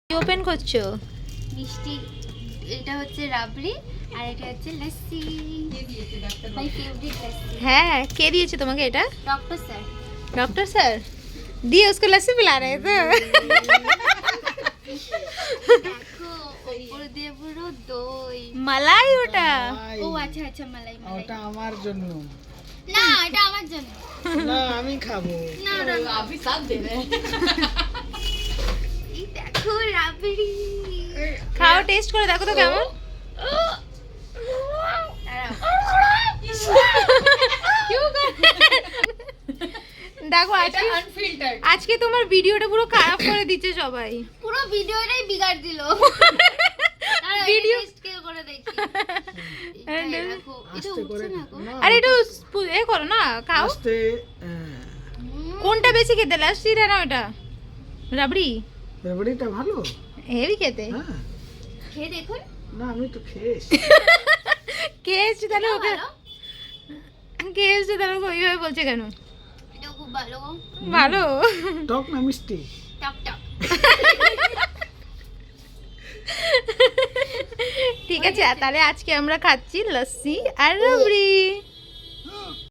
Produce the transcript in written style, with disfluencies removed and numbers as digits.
কি ওপেন করছো? মিষ্টি। এটা হচ্ছে রাবড়ি আর এটা হচ্ছে লস্যি। My favourite lassi. হ্যাঁ, কে দিয়েছে তোমাকে এটা? Doctor sir. डॉक्टर सर दिए उसको लस्सी पिला रहे थे। দেখো উপর দিয়ে পুরো দই। मलाई ওটা। ও আচ্ছা আচ্ছা মালাই মালাই। ওটা আমার জন্য না এটা আমার জন্য। না, আমি খাবো। না না अभी साथ दे रहे हैं। এই দেখো রাবড়ি। খাও, টেস্ট করে দেখো তো কেমন। क्यों कर দেখো আজকে अनफिल्टर्ड। আজকে তোমার ভিডিওটা পুরো খারাপ করে দিচ্ছে সবাই। পুরো ভিডিওটাই বিগাড় দিল। ভিডিও টেস্ট কে করে দেখি। And এই দেখো এটা আস্তে উঠছে করে না গো। না, আরে একটু এ করো না, খাও। আস্তে কোনটা বেশি খেতে, লস্যি না ওটা রাবড়ি? রাবড়িটা ভালো। হেভি খেতে। হ্যাঁ, খেয়ে দেখুন। না আমি তো খেয়েছি। কে এসছে তাহলে ওকে, ভালো। কে এসছে তাহলে ওকে ওইভাবে বলছে কেন? এটা খুব ভালো গো। ভালো। টক না মিষ্টি? টক টক। ঠিক আছে, তাহলে আজকে আমরা খাচ্ছি লস্যি আর রাবড়ি।